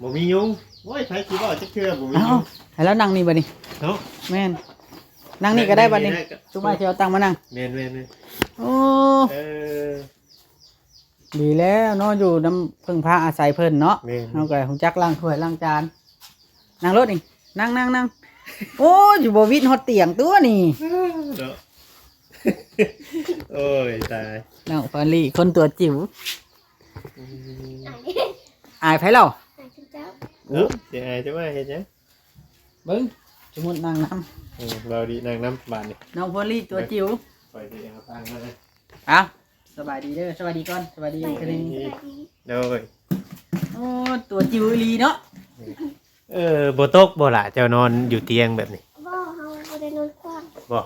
บ่มียุงโอ้ยไผสิบ่จักเทื่อบ่มี เอ้า ยุง ให้แล้วนั่งนี่บัดนี้ เนาะ แม่นนั่งนี่ก็ได้บัดนี้ตุ้มมาสิเอาตังค์มานั่ง แม่นโอ้ เออ ดีแล้วเนาะอยู่น้ำพึ่งพาอาศัยเพิ่นเนาะ แม่น เฮาก็ฮู้จักล้างถ้วยล้างจานนั่งรถนี่นั่งโอ้อยู่บ่วิดฮอดเตียงตัวนี่ เนาะโอ้ยตาย น้องฟาลี่คนตัวจิ๋ว อืม อายไผเล่า เนาะสิอายจะว่าเฮ็ดหยัง เบิ่งสมมุตินั่งนำ เราดีนั่งน้ำบานนี่ น้องฟาลี่ตัวจิ๋ว ปล่อยสิเอาตังค์มาเลย อ้าวสบายดีเด้อสวัสดีก่อนสวัสดีอีกทีหนึง โดย โอ้ตัวจิ๋วอีหลีเนาะ บ่ตกบ่ล่ะเจ้านอนอยู่เตียงแบบนี้ บ่เฮาบ่ได้นอนคว่ำ บ่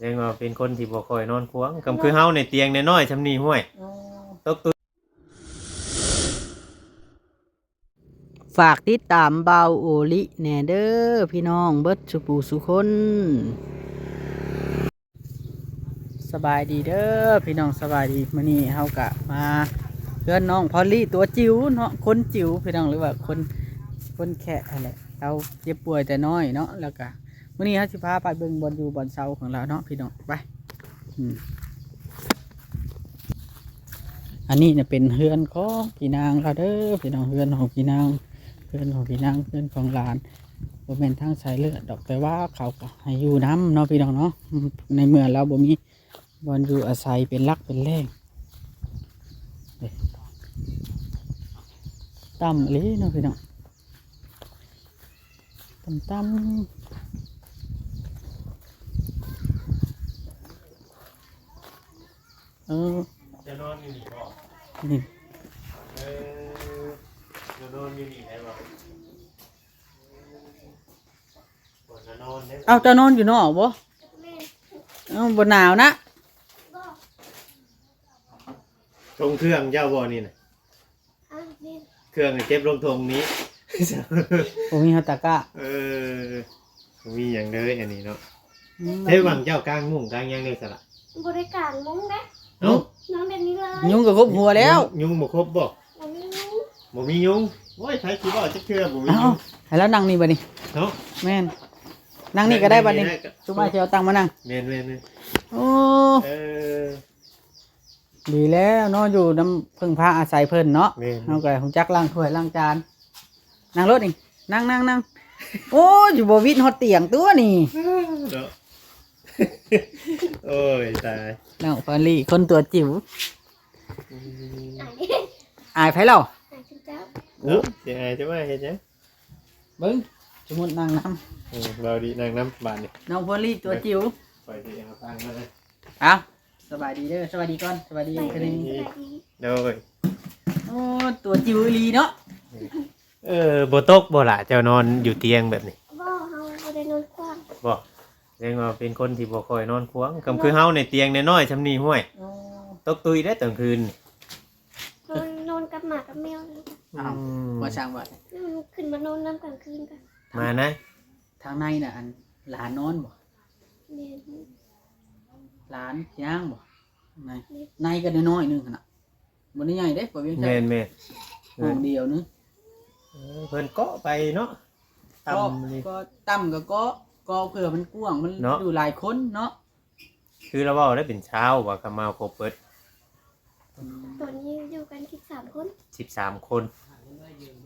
ยังว่าเป็นคนที่บ่ค่อยนอนควงก็คือเฮาในเตียงน้อยๆซำนี้ห้วยตกตุ ฝากติดตามเบาโอลิแหน่เด้อพี่น้องเบิดสุปูสุคนสบายดีเด้อพี่น้องสบายดีมื้อนี้เฮากะมาเพื่อนน้องพอลลี่ตัวจิ๋วเนาะคนจิ๋วพี่น้องหรือว่าคนแค่อะไรเราเจ็บป่วยแต่น้อยเนาะแล้วก็มื้อนี้เฮาสิพาไปเบิ่งบอลอยู่บอลเซาของเราเนาะพี่น้องไปอันนี้เนี่ยเป็นเฮือนของพี่นางเราเด้อพี่น้องเฮือนของพี่นางเฮือนของพี่นางเฮือนของหลานบ่แม่นทางสายเลือดดอกแต่ว่าเขาก็ให้อยู่น้ำเนาะพี่น้องเนาะในเมื่อเราบ่มีบอลอยู่อาศัยเป็นหลักเป็นแหล่งต่ำเลยเนาะพี่น้องต่ำจะนอนอยู่นี่บ่ นี่ จะนอนอยู่นี่ได้บ่บ่จะนอนเด้ เอาเจะนอนอยู่นอกบ่ แม่ เอาบ่หนาวนะ บ่ ทรงเครื่องเจ้าบ่นี่น่ะ แม่ เครื่องเก็บลงทงนี้ ผมมีฮาตากะ มีหยังเด้ออันนี้เนาะเฮ้ยหวังเจ้ากลางมุ้งกลางหยังได้สละ บ่ได้กางมุ้งเด้ เอ้าน อนแบบนี้เลย ยุงก็ครบหัวแล้ว ยุงบ่ครบบ่ บ่มีมุ้ง บ่มียุงโอ้ยไผสิบ่จักเทื่อบ่มี เอ้า ยุง ให้แล้วนั่งนี่บัดนี้ เนาะ แม่นนั่งนี่ก็ได้บัดนี้ตุ้มมาสิเอาตังค์มานั่ง แม่น โอ้ เออ ดีแล้วเนาะอยู่น้ำพึ่งพาอาศัยเพิ่นเนาะ แม่น เฮาก็ฮู้จักล้างถ้วยล้างจานนั่งรถนี่นั่งโอ้อยู่บ่วิดฮอดเตียงตัวนี่ เนาะ โอ้ยตาย น้องฟาลี่คนตัวจิ๋ว อืม อายไผเล่า เจ้า เนาะสิอายจะว่าเฮ็ดหยัง เบิ่งสมมุตินั่งนํ เราดีนั่งน้ำบานนี่ น้องฟาลี่ตัวจิ๋ว ปล่อยสิเอาตังค์มาเลย อ้าวสบายดีเด้อสวัสดีก่อนสวัสดีอีกทีหนึง โดย โอ้ตัวจิ๋วอีหลีเนาะ บ่ตกบ่ล่ะเจ้านอนอยู่เตียงแบบนี้ บ่เฮาบ่ได้นอนคว่ำ บ่ยังว่าเป็นคนที่บ่ค่อยนอนควงก็คือเฮาในเตียงน้อยๆซำนี้ห้วย โอ้ ตกตุยได้ตอนคืนนี่ นอนกับหมากับแมวนี่ อ้าวมาช่างว่า มันขึ้นมานอนน้ำกลางคืนกัน มานะ ทางในน่ะอันหลานนอนบ่ แม่ หลานย่างบ่ในก็น้อยๆนึงขนาดบ่ได้ใหญ่เด้บ่เวียง แม่น ห้องเดียวนึง เพิ่นเกาะไปเนาะต่ำนี่ ก็ต่ำก็เผื่อมันกว้างมัน เนาะ อยู่หลายคนเนาะ คือเราเว้าได้เป็นเช้าว่าก็มาครบเบิด ตอนนี้อยู่กัน13คน 13 คน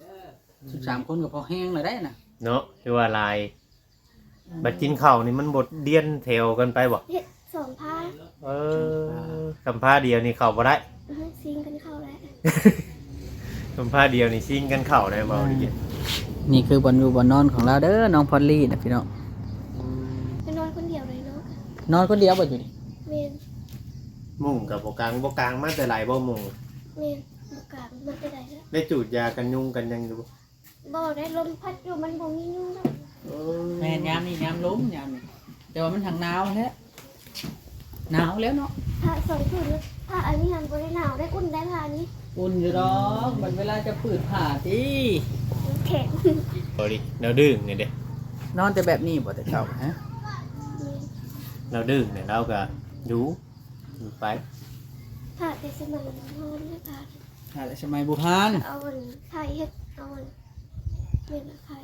13คนก็พอแห้งเลยได้น่ะ เนาะคือว่าหลายบัดกินข้าวนี่มันบดเดียนแถวกันไปบ่ เฮ็ด2พา กำพร้าเดียวนี่เข้าบ่ได้ ซิงกันเข้าแล้ว กำพร้าเดียวนี่ซิ่งกันเข้าได้บ่นี่ นี่คือบอนอยู่บอนนอนของเราเด้อน้องพอลลี่นะพี่น้อง ไปนอนคนเดียวเลยเนาะ นอนคนเดียวบ่อยู่ดิ แม่น มุ่งกับบ่กลางมาแต่หลายบ่มุ่ง แม่นบ่กล้ามาแต่ใดแล้ว ได้จูดยากันยุงกันยังอยู่ บ่ได้ลมพัดอยู่มันบ่มียุงดอก แม่ยามนี่ยามล้มยามนี่แต่ว่ามันทางหนาวแล้วหนาวแล้วเนาะ ถ้าสองคืนแล้วถ้าอันนี้หันบ่ได้หนาวได้อุ่นได้ผ้านี้ อุ่นอยู่ดอกมันเวลาจะปืดผ่าติ แข็ง บ่ดิเราดื้อนี่เด้ นอนแต่แบบนี้บ่แต่เช้าฮะ เราดื้อเนี่ยเราก็อยู่ไป ผ้าแต่สมัยนอนได้ผ้า อะไรสมัยบุพาน เอาอันไทยเฮ็ดเอาอัน เรียนขาย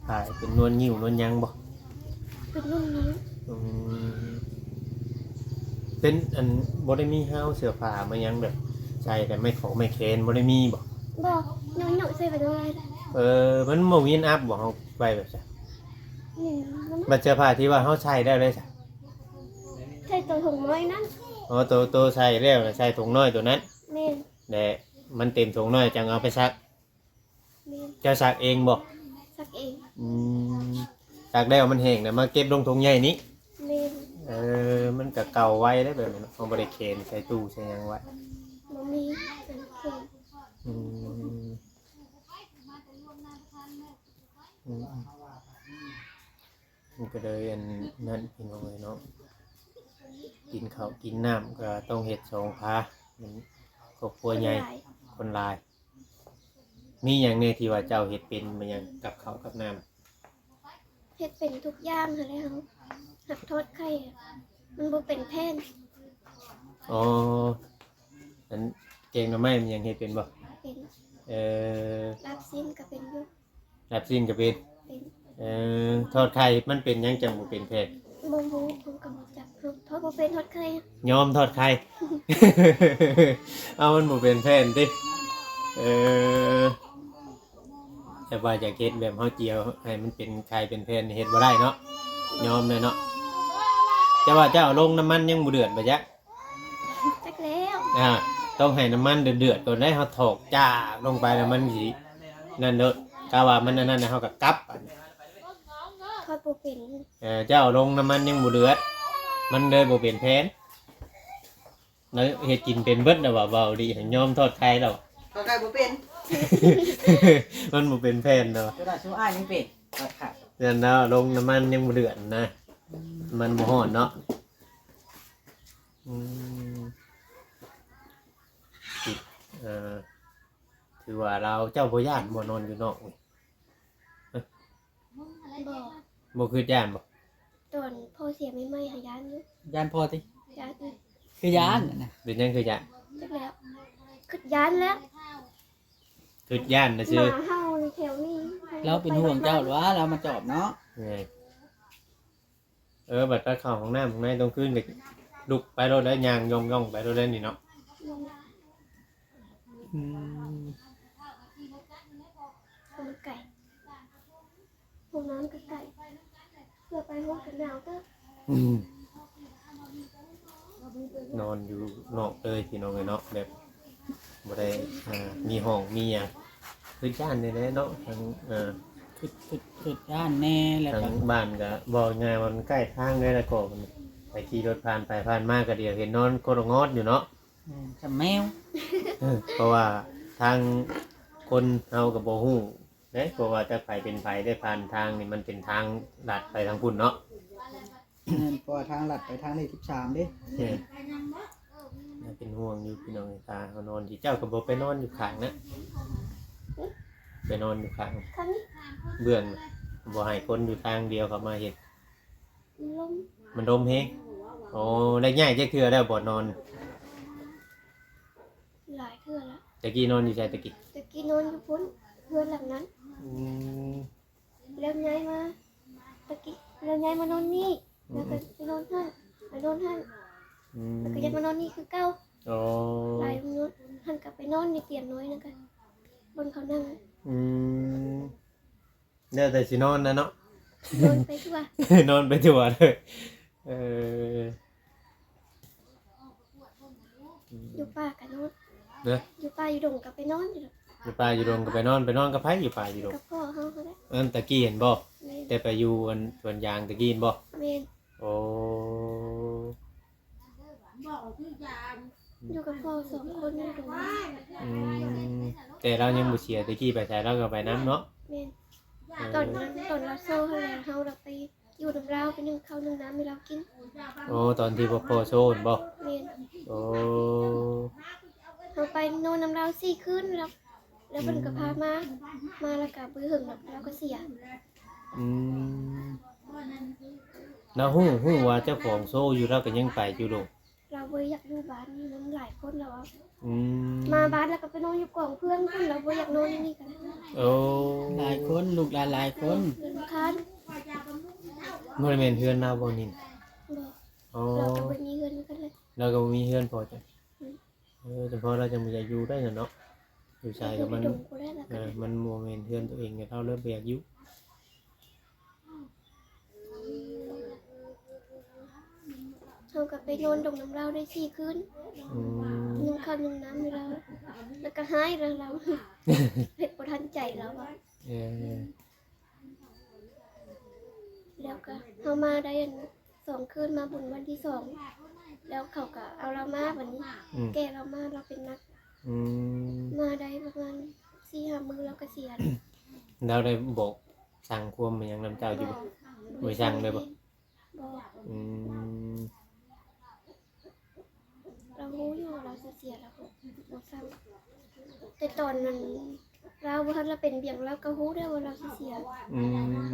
ขายเป็นนวลงิ้วนวลยังบ่ เป็นรุ่นนี้ อืมเป็นอันบ่ได้มีห้าวเสื้อผ้ามายังแบบใส่แต่ไม่ของไม่เคนบ่ได้มีบ่ บอกน้อยหน่อยใส่ไปด้วย มันบ่มีอัพบ่เฮาไปแบบจ้ะ นี่มัน บัดเสื้อผ้าที่ว่าเฮาใช้ได้เลยจ้ะ ใช่ตัวถุงน้อยนั่น อ๋อตัวใส่แล้วน่ะใส่ถุงน้อยตัวนั้น เมน แต่มันเต็มถุงน้อยจังเอาไปซัก เมน เจ้าซักเองบ่ สักเอง อืมซักแล้วมันแห้งน่ะมาเก็บลงถุงใหญ่นี้ เมน มันก็เก่าไว้ได้แบบนั้นเนาะเฮาบ่ได้เคนใส่ตู้ใส่หยังไว้ มันมีเป็นเข่ง อืมอืมมันก็เลยอันนั้นพี่น้องเลยเนาะกินข้าวกินน้ำก็ต้องเฮ็ดสองพามันครอบครัวใหญ่คนหลาย มีอย่างแน่ที่ว่าเจ้าเฮ็ดเป็นมันหยังกับข้าวกับน้ เฮ็ดเป็นทุกอย่างเลยเขาหักโทษไข่อะมันบ่เป็นแพน ำอ๋ออันเก่งหน่อไม้มันหยังเฮ็ดเป็นบ่ เป็น เออ ลาบซิ้นก็เป็นอยู่ ลาบซีนก็เป็น เป็น ทอดไข่มันเป็นหยังจังบ่เป็นแพทย์ บ่รู้ผมก็บ่จักโทษบ่เป็นโทษไข่อะ ยอมทอดไข่ เอามันบ่เป็นแพนติแต่ว่าอยากเฮ็ดแบบเฮาเจียวให้มันเป็นไข่เป็นแผ่นนี่เฮ็ดบ่ได้เนาะยอมเลยเนาะแต่ว่าเจ้าเอาลงน้ำมันยังบ่เดือดบ่จ๊ะ จักแล้ว ต้องให้น้ำมันเดือดๆก่อนได้เฮาถอกจ้ากลงไปแล้วมันสินั่นเด้อกะว่ามันอันนั้นน่ะเฮาก็กลับอัน ทอดบ่เป็น เจ้าเอาลงน้ำมันยังบ่เดือดมันเลยบ่เป็นแผ่นแล้วเฮ็ดกินเป็นเบิดแล้วว่าเว้าดีให้ยอมทอดไข่แล้ว ก็ไก่บ่เป็น มันบ่เป็นแผ่นเนาะ ตัวได้ชูอ้ายยังเป็ดก็ขาด นั่นเนาะลงน้ำมันยังบ่เดือดนะมันบ่ฮ้อนเนาะติดถือว่าเราเจ้าบ่ย่านบ่นอนอยู่นอกนี่ บอก บ่คือย่านบ่ ตอนพ่อเสียไม่ไหม้หายานอยู่ ยานพอติ ยานอีก คือยานน่ะ เป็นหยังคือย่าน จักแล้วขึ้นยานแล้ว คือย่านนะ ห ซื่อ มาเฮาในแถวนี้ เราเป็นห่วงเจ้าหรือว่าเรามาจอบเนาะ ไงบัดไปเข้าห้องน้ำข้างในต้องขึ้นก็ลุกไปรถแล้วย่างย่องๆไปรถแล้วนี่เนาะ ห้องไก่ห้องน้ำกับไก่เพื่อไปห้องกันหนาวก็ นอนอยู่นอกเลยพี่น้องเลยเนาะแบบบ่ได้มีห้องมีหยังคือย่านนี่แหละเนาะทั้งคือยานแน่แล้ว ทาง ก็ บ้านก็บอกไงมันใกล้ทางเลยนะก็มันไปขี่รถผ่านไปผ่านมาก็เดียวเห็นนอนโคตรงอดอยู่เนาะ จำแมว เพราะว่าทางคนเฮากับโบฮู้เด้เพราะว่าจะไปเป็นไผได้ผ่านทางนี่มันเป็นทางลัดไปทางพุ่นเนาะ พอทางลัดไปทางเลข13เด้ น่าเป็นห่วงอยู่พี่น้องตาเขานอนที่เจ้าก็บ่ไปนอนอยู่ข้างนะไปนอนอยู่ข้าง ครั้งนี้ เบื้องบ่ให้คนอยู่ทางเดียวเขามาเฮ็ด ลม มันดมเฮงโอ้ได้ง่ายจักเทื่อแล้วบ่นอน หลายเทื่อแล้ว ตะกี้นอนอยู่ไสตะกี้ ตะกี้นอนอยู่พุ่นเพื่อนหลังนั้น แล้วย้ายมาตะกี้แล้วย้ายมานอนนี่แล้วก็ไปนอนหั่นไปนอนหั่นแล้วก็ย้ายมานอนนี่คือเก่า โอ้ หลายนอนหั่นกลับไปนอนในเตียงน้อยนั่นกันบนเขานั่ง เดี๋ยวแต่สินอนนะเนาะ นอนไปทั่วน อนไปทั่วเลยอยู่ป่ากันนอน เด้อ อยู่ป่าอยู่ดงกับไปนอนอยู่ อยู่ป่าอยู่ดงก็ไปนอนกับไผอยู่ป่าอยู่ดง กับพ่อเฮาเขาได้ ตะกี้เห็นบ่ เมน แต่ไปอยู่อันสวนยางตะกี้เห็นบ่ เมน โอ้ อยู่กับพ่อสองคนอยู่ดง แต่เรายังบ่เสียตะกี้ไปใส่เราก็ไปน้ำเนาะ เมนตอนนั้นตอนเราโซ่เฮาแล้วเฮาเราไปอยู่กับเราไปนึ่งข้าวนึ่งน้ำให้เรากิน โอ้ตอนที่พ่อโซนบ่ เมน โอ้ เราไปนอนน้ำเรา4 คืนแล้วเพิ่นก็พามาแล้วก็บื้อหึงแล้วก็เสีย เราฮู้ว่าเจ้าของโซอยู่เราก็ยังไปอยู่ดง เราบ่อยากอยู่บ้านนั้นหลายคนแล้วอะ อืม มาบ้านแล้วก็ไปนอนอยู่กล่องเพื่อนเราบ่อยากนอนที่นี่กัน โอ้ หลายคนลูกหลานหลายคน เงินคัน บ่ได้แม่นเฮือนเราบ่นิน บ่ อ๋อ เราก็บ่มีเงินกันเลย เราก็บ่มีเฮือนพอจ้ะแต่พอเราจะบ่อยากอยู่ได้น่ะเนาะอยู่ชายกับมัน ดงกูได้แล้วกัน มันบ่แม่นเฮือนตัวเองเนี่ยเราเริ่มบ่อยากอยู่ เฮาก็ไปนอนดงน้ำเราได้4คืน อืม นึ่งข้าวนึ่งน้ำให้เราแล้วก็หายแล้วเราเฮ็ดบ่ทันใจเราอะ เออ แล้วก็เฮามาได้อัน2คืนมาบุญวันที่สองแล้วเขาก็เอาเรามาวันนี้ แกเรามาเราเป็นนัก อืม มาได้ประมาณ4-5 มื้อแล้วก็เสีย เราได้บอกสั่งความมันหยังนำเจ้าอยู่บ่ บ่สั่งเลยบ่ บ่ อืม เรารู้อยู่ว่าเราเสียแล้วบ่สั่งแต่ตอนนั้นเราบ่ทันเราเป็นเบี่ยงเราก็รู้ได้ว่าเราสิเสีย อืม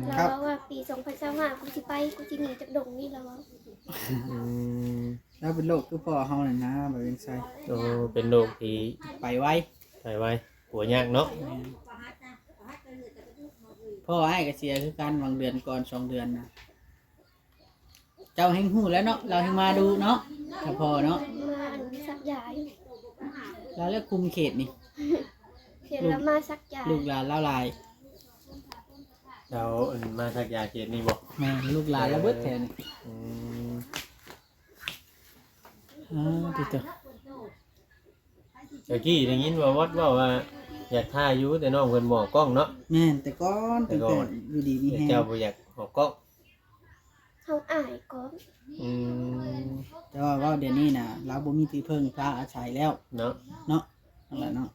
เราว่าว่าปี2025กูสิไปกูสิหนีจากดงนี่แล้วว่า อืม แล้วเป็นโรคคือพ่อเฮาน่ะนะบ่เป็นไส โอ้เป็นโรคที่ ไปไว ไปไว้หัวยากเนาะ พ่ออ้ายก็เสียคือกันบางเดือนก่อน2 เดือนนะเจ้าแฮงฮู้แล้วเนาะเราแฮงมาดูเนาะถ้าพ่อเนาะ มาอันซักยาอยู่ เราแล้วคุมเขตนี่ เห็นแล้วมาซักยา ลูกหลานเราหลาย เรามาสักยาเกตนี่บ่ แม่ลูกหลานเราเบิดแท้นี่ อืม ติดตัว เมื่อกี้ได้ยินว่าวัดว่าอยากถ่ายอยู่แต่น้องเพิ่นบ่ออกกล้องเนาะ แม่นแต่ก่อนตั้งแต่อยู่ดีมีแฮง เจ้าบ่อยากออกกล้อง เฮาอายก่อน อืม แต่ว่าเดี๋ยวนี้น่ะเราบ่มีที่พึ่งพาอาศัยแล้ว เนาะ เนาะนั่นแหละเนาะ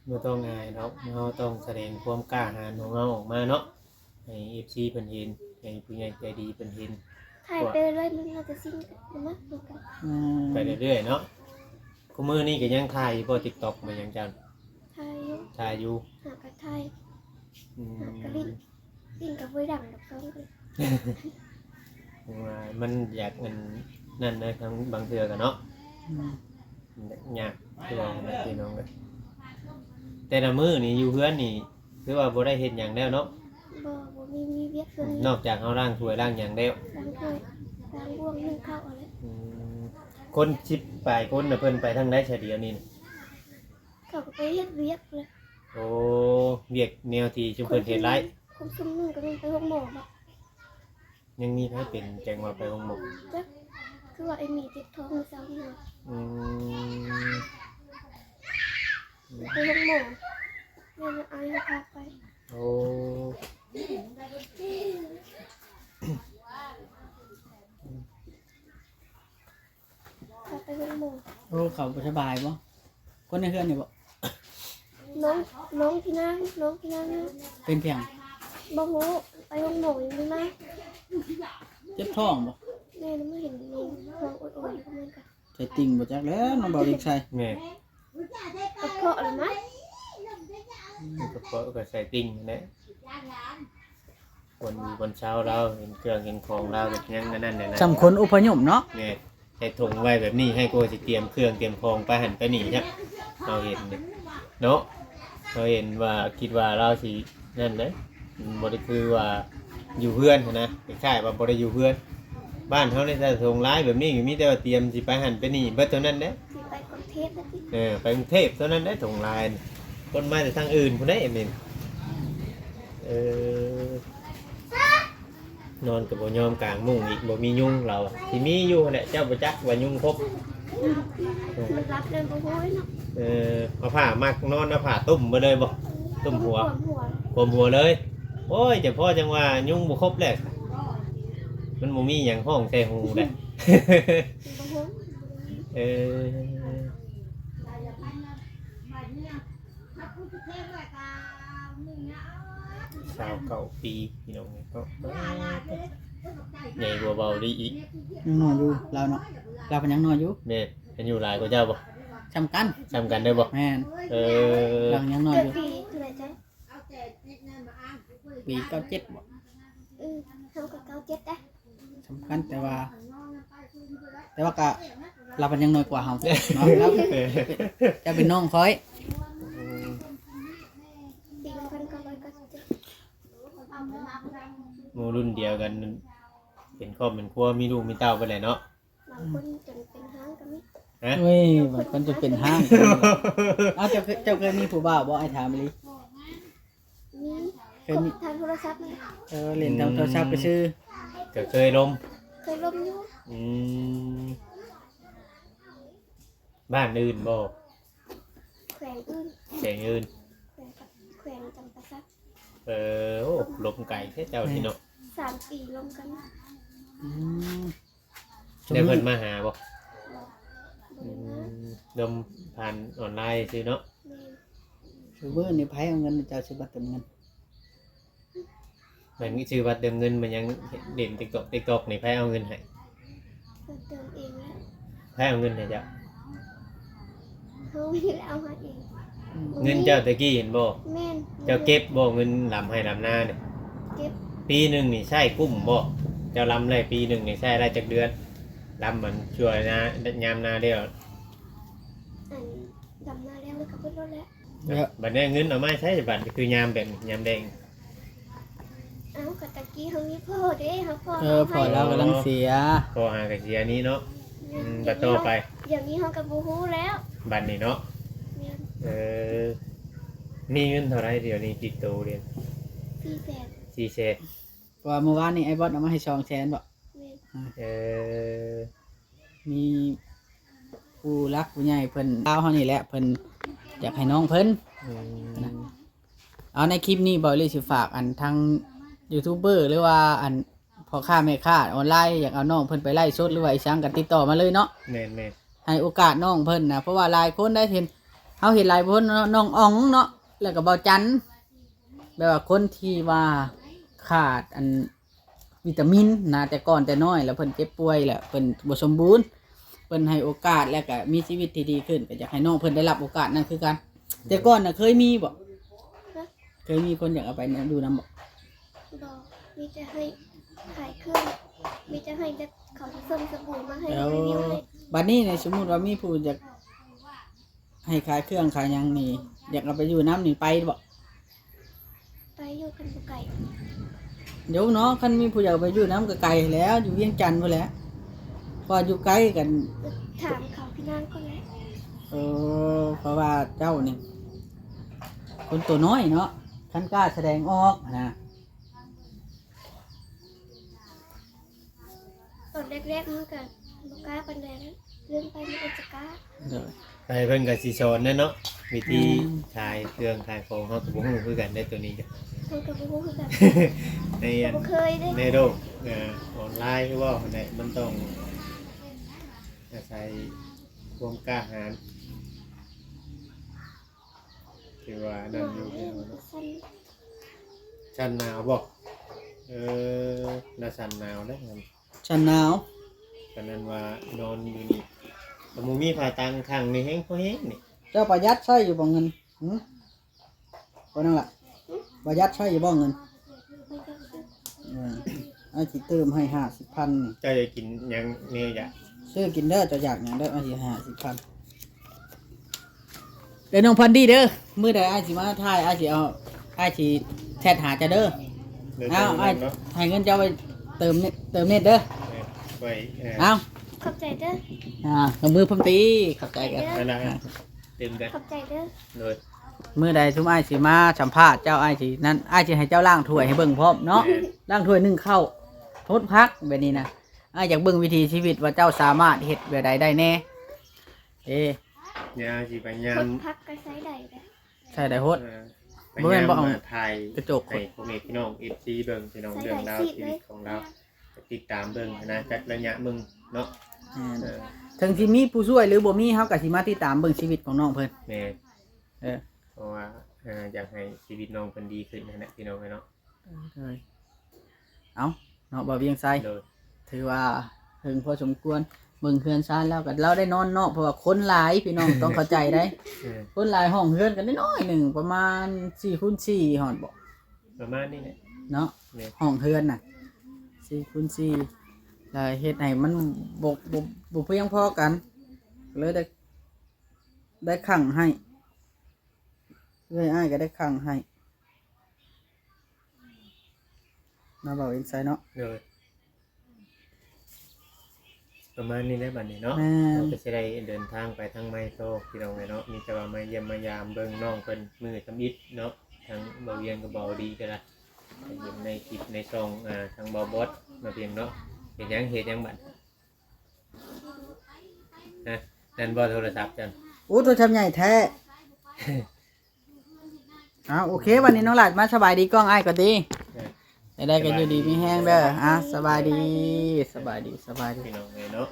บ่ต้องอายเนาะเราต้องแสดงความกล้าหาญของเราออกมาเนาะให้ FC เพิ่นเห็นให้ผู้ใหญ่ใจดีเพิ่นเห็น ถ่ายไปเลยมันเราจะซิ่งกันมาดูกัน อืม ไปเรื่อยๆเนาะกูมื้อนี้ก็ยังถ่ายอยู่บ่ TikTok มายังจัง ถ่ายอยู่ ถ่ายอยู่ หากระถ่าย อืม หากระลิ้นกับไว้ดังดอกต้องเลย ว่ามันอยากมันนั่นนะทั้งบางเทื่อก็เนาะ อืม ยากคือว่าพี่น้องเลยแต่ละมื้อนี่อยู่เพื่อนนี่คือว่าบ่ได้เฮ็ดหยังแล้วเนาะ บ่มีเวียกเพิ่น นอกจากเฮาล้างถ้วยล้างหยังแล้ว ล้างถ้วยล้างบ่วงนึ่งข้าวเอาเลย อืมคนชิปปลายคนน่ะเพิ่นไปทางใดเฉยเดียวนี่น่ะ เขาก็ไปเฮ็ดเวียกเลย โอ้เวียกแนวที่ชุมเพิ่นเฮ็ดไร คนซุ่มนึงก็ยังไปห้องหมอบ่ ยังมีใครเป็นแจ้งว่าไปห้องหมอ จักคือว่าไอ้หมีติดท้องมื้อเช้านี่นะ อืม ไปห้องหมอแม่อายพาไป โอ้ พาไปห้องหมอ โอ้เขาบ่สบายบ่คนในเฮือนนี่บ่ น้องพี่นางนะ เป็นเพียง บ่ฮู้ไปห้องหมออยู่นี่นะ เจ็บท้องบ่ แม่น่ะไม่เห็นน้องท้องอดๆอยู่เหมือนกัน ใจติ่งบ่จักแล้วน้องเบาเด็กชาย แม่ กระเพาะหรือมั้ย ก็เพราะก็ใส่ติ่งนั่นแหละวันเช้าเราเห็นเครื่องเห็นของเราแบบยังนั่นๆเนี่ยนะ สำคนอพยพเนาะ เนี่ยใส่ถุงไว้แบบนี้ให้กูสิเตรียมเครื่องเตรียมของไปหันไปหนีใช่เราเห็นเนี่ยเนาะเราเห็นว่าคิดว่าเราสินั่นเลยบริคือว่าอยู่เพื่อนนะคล้ายๆว่าบริอยู่เพื่อนบ้านเขาในแต่ถุงร้ายแบบนี้มีแต่ว่าเตรียมสิไปหันไปหนีเบิดเท่านั้นเด้ สิไปกรุงเทพนะสิ ไปกรุงเทพเท่านั้นได้ถุงลายน่ะคนมาแต่ทางอื่นคนได้เอ็มนนอนกับบ่ยอมกลางมุ้งอีกบ่มียุงเราอะที่มีอยู่แหละเจ้าประจักษ์ว่ายุงครบ มันรับเดินบ่ฮู้เนาะ เอาผ้ามักนอนเอาผ้าตุ่มมาเลยบ่ตุ่มหัว หัว ผมหัวเลย โอ้ยแต่พ่อจังว่ายุงบ่ครบแหละมันบ่มีหยังห้องใส่หูแหละ บ่ฮู้ เออสาวเก่าปีพี่น้องก็ใหญ่กว่าเบาดีอีก ยังนอนอยู่เราเนาะเราเป็นยังนอนอยู่ แม่เป็นอยู่หลายกว่าเจ้าบ่ จำกัน จำกันได้บ่ แม่น เออ เรายังนอน เกิ อ ด ยู่ ปีเท่าไหร่จ๊ะ ปี97บ่ เฮาก็97ได้ สำคัญแต่ว่าก็เราเป็นยังน้อยกว่าเฮาเนาะครับจะเป็นน้องคอย หมู่รุ่นเดียวกันเป็นครอบเป็นครัวมีลูกมีเต้าไปเลยเนาะ บางคนจนเป็นห้างก็มี ฮะ เว้ยบางคนจะเป็นห้างอ้าวเจ้าเคยมีผู้บ่าวบ่ไอ้ถามเลย มี เคยมี ทางโทรศัพท์นี่ เล่นทางโทรศัพท์ไปซื้อ ก็เคยลม เคยลมอยู่ อืมบ้านอื่นบ่ แขวงอื่น แสงอื่น แขวงจำปาสัก โอ้ลมไก่แค่เจ้าที่เนาะ 3 ปีลมกัน อืม ได้เพิ่นมาหาบ่ บ่ อื ได้นะ ดมผ่านออนไลน์ซื้อเนาะ แม่น ชูเบอร์นี่ไผเอาเงินเจ้าซื้อบัตรเติมเงิน มันมีชื่อว่าเติมเงินมันยังเด่นติ๊กตอกนี่ไผเอาเงินให้ เพิ่นเติมเองแล้ว ไผเอาเงินให้เจ้า เฮาไม่ได้เอามาเอง เงินเจ้าตะกี้เห็นบ่ แม่น เจ้าเก็บบ่เงินลำให้ลำหน้าเนี่ย เก็บ ปีหนึ่งนี่ใช่กุ้มบ่เจ้าลำเลยปีหนึ่งนี่ใช่ได้จักเดือนลำมันช่วยนะยามนาเดียว อันดำนาแล้วแล้วก็เพิ่นลดแล้ว แล้ว บัดนี้เงินเอามาใช้บัดคือยามแบบยามแดง เอ้าก็ตะกี้เฮามีพ่อเด้เฮาพ่อ พอเรากำลังเสีย พอหากะเสียนี้เนาะบัดต่อไป อย่างนี้เฮาก็บ่ฮู้แล้ว บัดนี้เนาะ แม่น มีเงินเท่าไรเดี๋ยวนี้ติดตัวเรียน 400,000 4เศษ เพราะว่าเมื่อวานนี่ไอ้บอสเอามาให้200,000บ่ แม่น เออ มีผู้รักผู้ใหญ่เพิ่นเล่าเฮานี่แหละเพิ่นอยากให้น้องเพิ่น อืม เอาในคลิปนี้บ่เลยสิฝากอันทางยูทูบเบอร์หรือว่าอันพ่อค้าแม่ค้าออนไลน์อยากเอาน้องเพิ่นไปไล่สดหรือว่าอีสังก็ติดต่อมาเลยเนาะ แม่นแม่น ให้โอกาสน้องเพิ่นนะเพราะว่าหลายคนได้เห็นเฮาเห็นหลายคนเนาะน้องอ๋องเนาะแล้วก็เบาจันแบบว่าคนที่ว่าขาดอันวิตามินนะแต่ก่อนแต่น้อยแล้วเพิ่นเจ็บป่วยแหละเพิ่นบ่สมบูรณ์เพิ่นให้โอกาสแล้วก็มีชีวิตที่ดีขึ้นก็อยากให้น้องเพิ่นได้รับโอกาสนั้นคือกันแต่ก่อนน่ะเคยมีบ่เคยมีคนอยากเอาไปดูนำบ่ บอกมีจะให้ขายเครื่องมีจะให้จะเขาที่ส่งสบู่มาให้ แล้ว รีวิวให้ บัดนี้เนี่ยสมมุติว่ามีผู้อยากให้ขายเครื่องขายหยังนี่อยากเอาไปอยู่น้ำนี่ไปบ่ ไปอยู่กันบุไก่ เดี๋ยวเนาะคันมีผู้อยากเอาไปอยู่น้ำก็ไกลแล้วอยู่เวียงจันทน์พุ่นแหล้วพออยู่ใกล้กัน ถามเขาพี่นางก็แล้ว เพราะว่าเจ้านี่คนตัวน้อยเนาะคันกล้าแสดงออกนะ ตอนแรกๆมันก็บุกล้าปันแดงเรื่องไปมันก็จะกล้า เดี๋ยว ไปเพิ่นก็สิสอนเนาะวิธีขายเครื่องขายของเฮาก็บ่ฮู้คือกันได้ตัวนี้ก็ เขาก็บ่ฮู้คือกัน ใน เขาบ่เคยเด้ ในโลกออนไลน์คือว่าเนี่ยมันต้องอาศัยความกล้าหาญคือว่านั่นอยู่ เรื่อง เนาะ สั้น ชันหนาวบอกน่าชันหนาวนะครับ ฉันหนาว ตอนนั้นว่านอนอยู่นี่แต่มูมีผ่าตังข้างนี่แห้งเพราะแห้งนี่ เจ้าประหยัดใช้อยู่บ่เงินบ่นั่นล่ะประหยัดใช้อยู่บ่เงิน มันก็คือ ไอ้สิเติมให้50,000นี่ เจ้าจะกินหยังเนี่ยจ้ะ ซื้อกินเด้อเจ้าอยากหยังได้ไอ้สิ50,000เดี๋ยวน้องพันดีเด้อมื้อใดไอ้สิมาถ่ายไอ้สิเอาไอ้สิแชทหาเจ้าเด้อ เดี๋ยว เอา จะ ไอ้ เนาะ ให้เงินเจ้าไปเติมเน็ตเด้อ ไปเอา ขอบใจเด้อ กับมือพมตีขอบใจกัน นั่นนะเต็มกัน ขอบใจเด้อ โดย มือใดทุกไอ้ายสิมาสัมภาษณ์เจ้าไอ้ายสินั่นไอ้ายสิให้เจ้าล่างถ้วยให้เบิ่งพร้อมเนาะล่างถ้วยนึ่งข้าวทดพักแบบนี้นะไอ้ายอยากเบิ่งวิธีชีวิตว่าเจ้าสามารถเฮ็ดแบบใดได้แน่เอ๊ะ เนี่ยสิไปยา ค ม นพักก็ใช้ได้เด้อ ใช่ได้โฮด ไป บ่แม่ ยาน ม บ่เอา มาถ่าย กระจก ให้พวกนี้พี่น้องFC เบิ่งพี่น้องเรื่องราวชีวิตของเราติดตามเบิ่งนะจักระยะมึงเนาะ ถึงสิมีผู้ช่วยหรือบ่มีเฮาก็สิมาติดตามเบิ่งชีวิตของน้องเพิ่น แม่ เออ เพราะว่าอยากให้ชีวิตน้องเพิ่นดีขึ้นนั่นแหละพี่น้องเนาะ เอาเนาะบ่เวียงไซ โดย ถือว่าถึงพอสมควรเบิ่งเฮือนซ่านแล้วก็เราได้นอนเนาะเพราะว่าคนหลายพี่น้องต้องเข้าใจได้ คนหลายห้องเฮือนกันน้อยๆหนึ่งประมาณ4x4หอดบ่ ประมาณนี้แหละ เนาะ แม่ ห้องเฮือนน่ะ4x4แล้วเฮ็ดให้มันบ่เพียงพอกันเลยได้ขังให้เลยอ้ายก็ได้ขังให้ มาเบาอินไซด์เนาะ เลยประมาณนี้ได้บัดนี้เนาะ แม่น เราก็จะได้เดินทางไปทางไม้โตพี่น้องเนาะมีแต่ว่ามาเยี่ยมมายามเบิ่งน้องเพิ่นมือทำอิฐเนาะทางเบาเวียงกับเบาดีก็ได้เห็นในคลิปในช่องทางเบาบอสมาเพียงเนาะเห็นยังบัดนะนั่นบ่โทรศัพท์จัง อู้ตัวทำใหญ่แท้ โอเควันนี้น้องหลาดมาสบายดีกล้องอ้ายก็ดีได้กันอยู่ดีมีแห้งเด้อสบายดี พี่น้องเนาะ